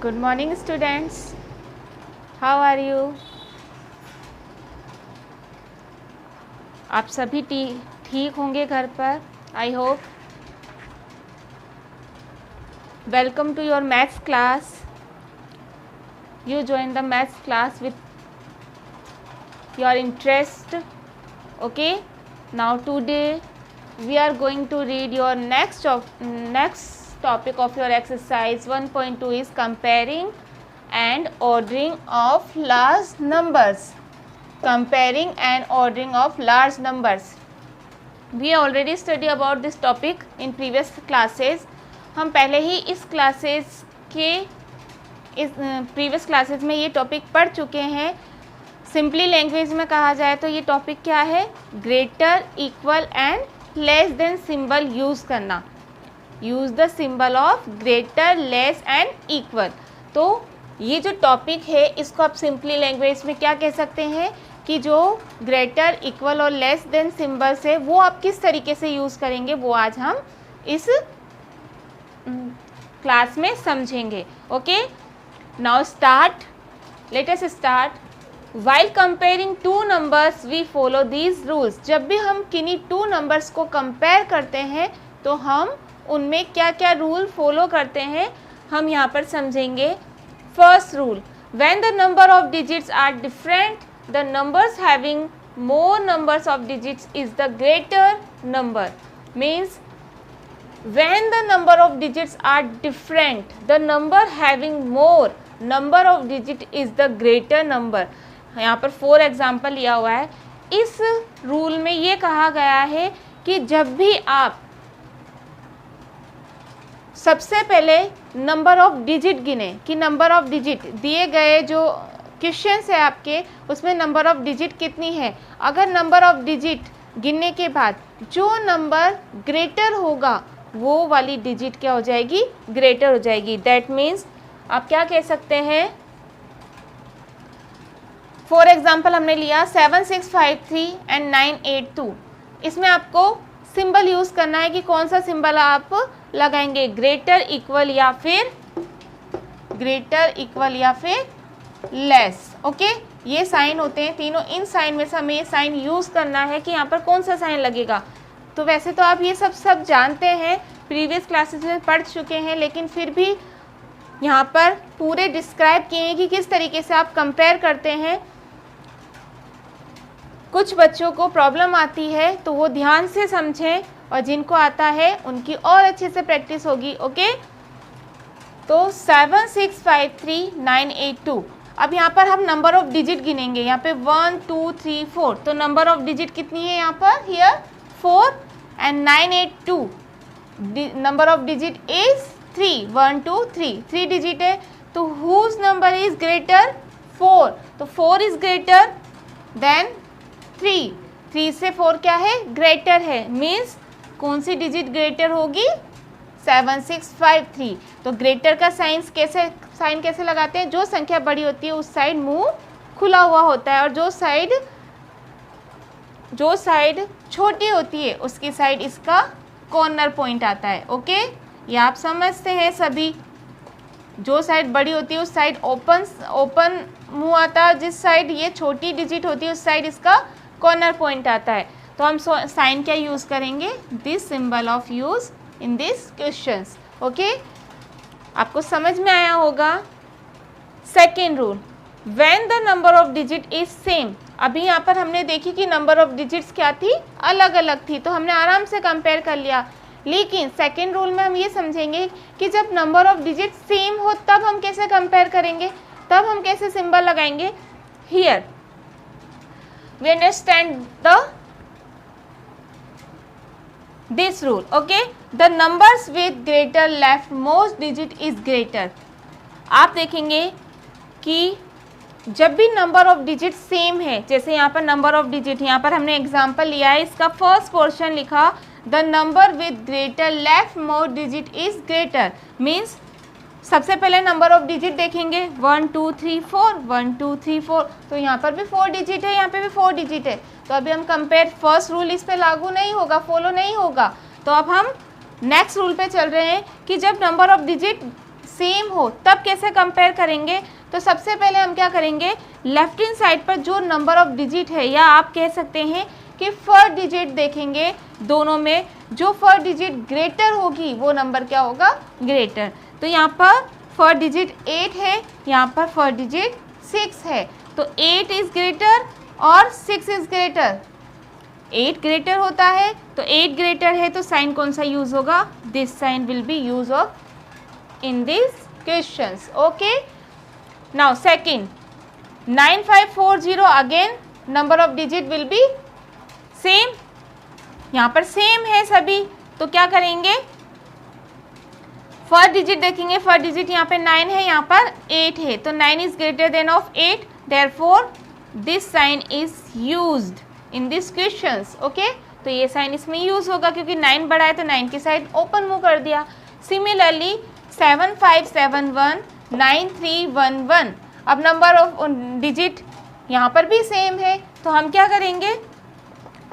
Good morning students. How are you? आप सभी ठीक होंगे घर पर, I hope. Welcome to your maths class. You join the maths class with your interest. Okay. Now today we are going to read your next topic of your exercise 1.2 is comparing and ordering of large numbers. Comparing and ordering of large numbers. We already study about this topic in previous classes. हम पहले ही इस previous classes में ये topic पढ़ चुके हैं. Simply language में कहा जाए तो ये टॉपिक क्या है? Greater, equal and less than symbol use करना. Use the symbol of greater, less and equal. तो ये जो टॉपिक है इसको आप सिंपली लैंग्वेज में क्या कह सकते हैं कि जो ग्रेटर, इक्वल और लेस देन सिंबल्स है वो आप किस तरीके से यूज़ करेंगे वो आज हम इस क्लास में समझेंगे. Okay, now start. Let us start. While comparing two numbers we follow these rules. जब भी हम किन्हीं टू नंबर्स को कंपेयर करते हैं तो हम उनमें क्या क्या रूल फॉलो करते हैं हम यहाँ पर समझेंगे. First rule, when the number of digits are different, the numbers having more numbers of digits is the greater number. Means when the number of digits are different, the number having more number of digit is the greater number. यहाँ पर 4 example लिया हुआ है. इस rule में ये कहा गया है कि जब भी आप सबसे पहले नंबर ऑफ डिजिट गिने कि नंबर ऑफ डिजिट दिए गए जो क्वेश्चंस है आपके उसमें नंबर ऑफ डिजिट कितनी है. अगर नंबर ऑफ डिजिट गिनने के बाद जो नंबर ग्रेटर होगा वो वाली डिजिट क्या हो जाएगी? ग्रेटर हो जाएगी. दैट मीन्स आप क्या कह सकते हैं. फॉर एग्जाम्पल हमने लिया 7653 एंड 982. इसमें आपको सिंबल यूज़ करना है कि कौन सा सिंबल आप लगाएंगे, ग्रेटर, इक्वल या फिर लेस. ओके, ये साइन होते हैं तीनों. इन साइन में से हमें ये साइन यूज़ करना है कि यहाँ पर कौन सा साइन लगेगा. तो वैसे तो आप ये सब जानते हैं, प्रीवियस क्लासेस में पढ़ चुके हैं, लेकिन फिर भी यहाँ पर पूरे डिस्क्राइब किए हैं कि किस तरीके से आप कंपेयर करते हैं. कुछ बच्चों को प्रॉब्लम आती है तो वो ध्यान से समझें और जिनको आता है उनकी और अच्छे से प्रैक्टिस होगी. ओके, तो 7653 982. अब यहाँ पर हम नंबर ऑफ डिजिट गिनेंगे. यहाँ पे 1 2 3 4. तो नंबर ऑफ डिजिट कितनी है यहाँ पर? Here 4 and 982 number of digit is 3. 1 2 3 3 digit है. तो हुज नंबर इज ग्रेटर? 4. तो 4 इज ग्रेटर देन 3. 3 से 4 क्या है? ग्रेटर है. मीन्स कौन सी डिजिट ग्रेटर होगी? 7653. तो ग्रेटर का साइन कैसे लगाते हैं? जो संख्या बड़ी होती है उस साइड मुंह खुला हुआ होता है और जो साइड छोटी होती है उसकी साइड इसका कॉर्नर पॉइंट आता है. ओके, ये आप समझते हैं सभी. जो साइड बड़ी होती है उस साइड ओपन मुंह आता है, जिस साइड ये छोटी डिजिट होती है उस साइड इसका कॉर्नर पॉइंट आता है. तो हम साइन क्या यूज़ करेंगे? This symbol of use in this questions. Okay, आपको समझ में आया होगा. Second rule, when the number of digit is same. अभी यहाँ पर हमने देखी कि नंबर ऑफ डिजिट्स क्या थी? अलग अलग थी, तो हमने आराम से कंपेयर कर लिया. लेकिन सेकेंड रूल में हम ये समझेंगे कि जब नंबर ऑफ डिजिट सेम हो तब हम कैसे कंपेयर करेंगे, तब हम कैसे सिंबल लगाएंगे. Here we understand this rule. Okay, the numbers with greater left most digit is greater. आप देखेंगे कि जब भी नंबर ऑफ डिजिट सेम है, जैसे यहाँ पर नंबर ऑफ डिजिट, यहाँ पर हमने एग्जाम्पल लिया है, इसका फर्स्ट पोर्शन लिखा the number with greater left most digit is greater. Means सबसे पहले नंबर ऑफ डिजिट देखेंगे 1 2 3 4 1 2 3 4. तो यहाँ पर भी 4 डिजिट है, यहाँ पे भी 4 डिजिट है. तो अभी हम कंपेयर, फर्स्ट रूल इस पे लागू नहीं होगा, फॉलो नहीं होगा. तो अब हम नेक्स्ट रूल पे चल रहे हैं कि जब नंबर ऑफ डिजिट सेम हो तब कैसे कंपेयर करेंगे? तो सबसे पहले हम क्या करेंगे, लेफ्ट हैंड साइड पर जो नंबर ऑफ डिजिट है या आप कह सकते हैं कि फर्स्ट डिजिट देखेंगे, दोनों में जो फर्स्ट डिजिट ग्रेटर होगी वो नंबर क्या होगा, ग्रेटर। तो यहाँ पर फर्स्ट डिजिट 8 है, यहाँ पर फर्स्ट डिजिट 6 है, तो 8 इज ग्रेटर और 6 इज ग्रेटर। 8 ग्रेटर होता है, तो 8 ग्रेटर है तो साइन कौन सा यूज होगा, this sign will be use of in this questions. Okay, now second 9540, again number of digit will be same, यहाँ पर सेम है सभी, तो क्या करेंगे, फर्स्ट डिजिट देखेंगे, फर्स्ट डिजिट यहाँ पे 9 है, यहाँ पर 8 है, तो 9 is greater than of 8, therefore this sign is used in this questions. Okay, तो ये साइन इसमें यूज होगा क्योंकि 9 बड़ा है तो 9 की साइड ओपन मूव कर दिया। सिमिलरली 7571 9311, अब नंबर ऑफ डिजिट यहाँ पर भी सेम है, तो हम क्या करेंगे,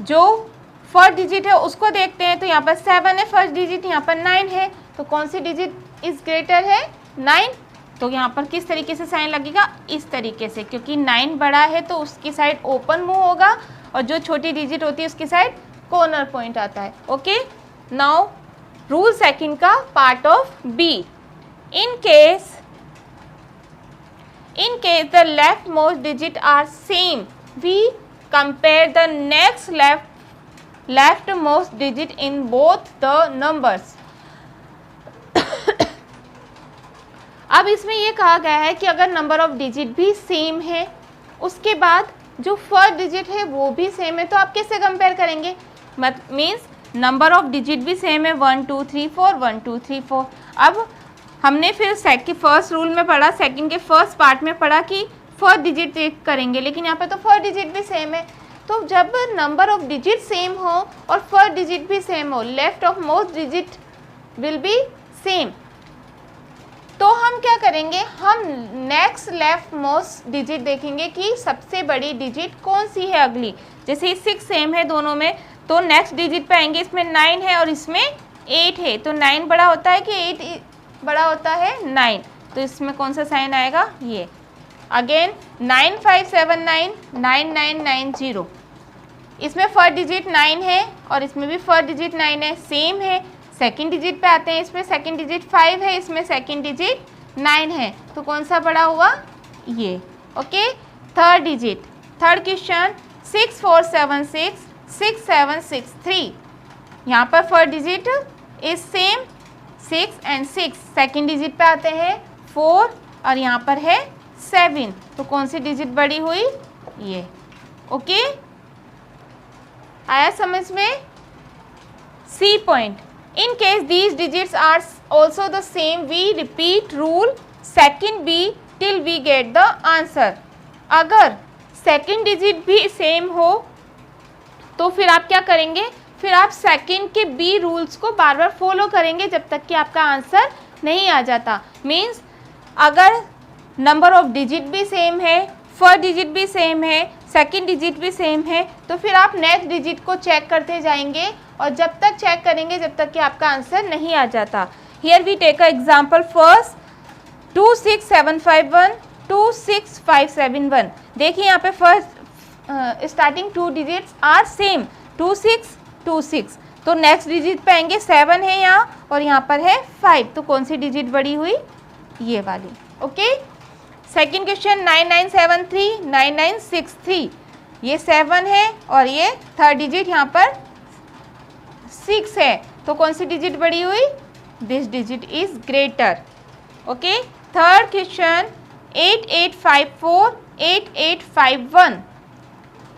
जो फर्स्ट डिजिट है उसको देखते हैं, तो यहाँ पर 7 है फर्स्ट डिजिट, यहाँ पर 9 है, तो कौन सी डिजिट इज ग्रेटर है, 9। तो यहाँ पर किस तरीके से साइन लगेगा, इस तरीके से, क्योंकि 9 बड़ा है तो उसकी साइड ओपन मूव होगा और जो छोटी डिजिट होती है उसकी साइड कॉर्नर पॉइंट आता है। ओके, नाउ रूल सेकंड का part of B, in case the left most digit are same, we compare the next leftmost digit in both the numbers। अब इसमें ये कहा गया है कि अगर नंबर ऑफ डिजिट भी सेम है, उसके बाद जो फर्स्ट डिजिट है वो भी सेम है, तो आप कैसे कंपेयर करेंगे, मीन्स नंबर ऑफ डिजिट भी सेम है, 1 2 3 4 1 2 3 4। अब हमने फिर फर्स्ट रूल में पढ़ा, सेकंड के फर्स्ट पार्ट में पढ़ा कि फर्स्ट डिजिट चेक करेंगे, लेकिन यहाँ पे तो फर्स्ट डिजिट भी सेम है, तो जब नंबर ऑफ डिजिट सेम हो और फर्स्ट डिजिट भी सेम हो, left of most digit will be same, तो हम क्या करेंगे, हम नेक्स्ट लेफ्ट मोस्ट डिजिट देखेंगे कि सबसे बड़ी डिजिट कौन सी है अगली। जैसे 6 सेम है दोनों में, तो नेक्स्ट डिजिट पे आएंगे, इसमें 9 है और इसमें 8 है, तो 9 बड़ा होता है कि 8 बड़ा होता है, 9, तो इसमें कौन सा साइन आएगा, ये। अगेन 9579 9990, इसमें फर्स्ट डिजिट 9 है और इसमें भी फर्स्ट डिजिट 9 है, सेम है। सेकंड डिजिट पे आते हैं, इसमें सेकंड डिजिट 5 है, इसमें सेकंड डिजिट 9 है, तो कौन सा बड़ा हुआ, ये। Okay, third digit, third question 6476 6763, यहाँ पर first digit is same 6 and 6, second digit पे आते हैं 4 और यहाँ पर है 7, तो कौन सी डिजिट बड़ी हुई, ये। ओके, आया समझ में। C point, in case these digits are also the same, we repeat rule second B till we get the answer. अगर सेकंड डिजिट भी सेम हो तो फिर आप क्या करेंगे, फिर आप सेकंड के बी रूल्स को बार बार फॉलो करेंगे जब तक कि आपका आंसर नहीं आ जाता। मीन्स अगर नंबर ऑफ डिजिट भी सेम है, फर्स्ट डिजिट भी सेम है, सेकंड डिजिट भी सेम है, तो फिर आप नेक्स्ट डिजिट को चेक करते जाएंगे और जब तक चेक करेंगे जब तक कि आपका आंसर नहीं आ जाता। Here we take a example, first 26751 26571, देखिए यहाँ पे first starting 2 digits are same 2626, तो नेक्स्ट डिजिट पे आएंगे 7 है यहाँ और यहाँ पर है 5, तो कौन सी डिजिट बड़ी हुई, ये वाली। ओके, सेकेंड क्वेश्चन 9973 9963, ये 7 है और ये थर्ड डिजिट यहाँ पर 6 है, तो कौन सी डिजिट बड़ी हुई, this digit is greater. Okay, third question 8854 8851,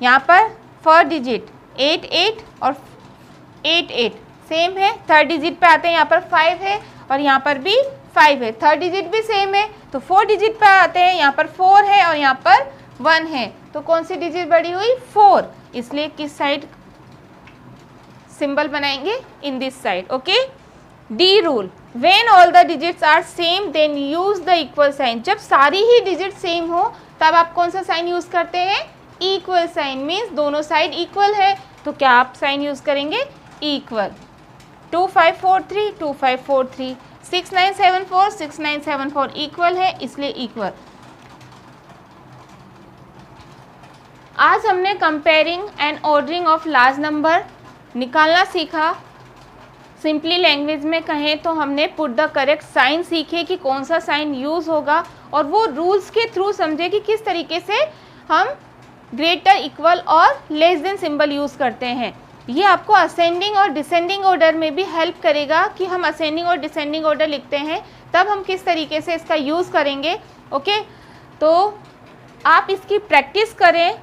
यहाँ पर फर्स्ट डिजिट 88 और 88 सेम है, थर्ड डिजिट पे आते हैं, यहाँ पर 5 है और यहाँ पर भी 5 है, थर्ड डिजिट भी सेम है, तो 4 डिजिट पे आते हैं, यहाँ पर 4 है और यहाँ पर 1 है, तो कौन सी डिजिट बड़ी हुई, 4, इसलिए किस साइड सिंबल बनाएंगे, in this side. Okay, the rule, when all the digits are same then use the equal sign, जब सारी ही डिजिट सेम हो तब आप कौन सा साइन यूज करते हैं, इक्वल साइन, मीन्स दोनों साइड इक्वल है, तो क्या आप साइन यूज करेंगे, इक्वल। 2543 2543, 6974 6974 इक्वल है, इसलिए इक्वल। आज हमने comparing and ordering of large number निकालना सीखा। सिंपली लैंग्वेज में कहें तो हमने पुट द करेक्ट साइन सीखे कि कौन सा साइन यूज़ होगा, और वो रूल्स के थ्रू समझे कि किस तरीके से हम ग्रेटर, इक्वल और लेस देन सिंबल यूज़ करते हैं। ये आपको असेंडिंग और डिसेंडिंग ऑर्डर में भी हेल्प करेगा कि हम असेंडिंग और डिसेंडिंग ऑर्डर लिखते हैं तब हम किस तरीके से इसका यूज़ करेंगे। ओके, तो आप इसकी प्रैक्टिस करें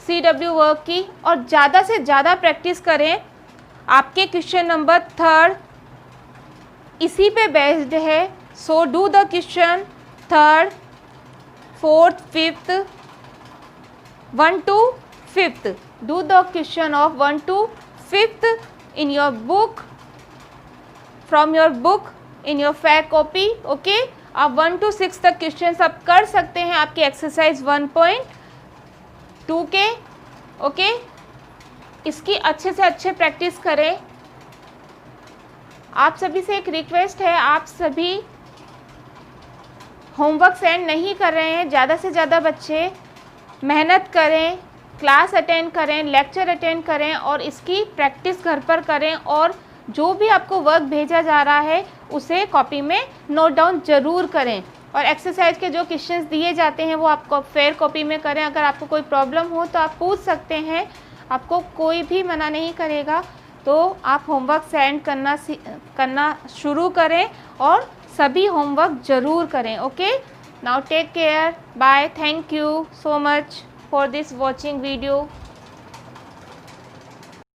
CW वर्क की, और ज़्यादा से ज़्यादा प्रैक्टिस करें। आपके क्वेश्चन नंबर 3 इसी पे बेस्ड है। So do the question 3, 4th, 5th, 1 to 5th. Do the question of 1 to 5th in your book, from your book in your fair copy. Okay, आप 1 to 6 तक क्वेश्चन आप कर सकते हैं आपकी एक्सरसाइज 1.2 के। ओके, इसकी अच्छे से अच्छे प्रैक्टिस करें। आप सभी से एक रिक्वेस्ट है, आप सभी होमवर्क सेंड नहीं कर रहे हैं, ज़्यादा से ज़्यादा बच्चे मेहनत करें, क्लास अटेंड करें, लेक्चर अटेंड करें और इसकी प्रैक्टिस घर पर करें, और जो भी आपको वर्क भेजा जा रहा है उसे कॉपी में नोट डाउन ज़रूर करें, और एक्सरसाइज के जो क्वेश्चंस दिए जाते हैं वो आपको फेयर कॉपी में करें। अगर आपको कोई प्रॉब्लम हो तो आप पूछ सकते हैं, आपको कोई भी मना नहीं करेगा। तो आप होमवर्क सेंड करना शुरू करें और सभी होमवर्क ज़रूर करें। Okay, now take care, bye, thank you so much for this watching video.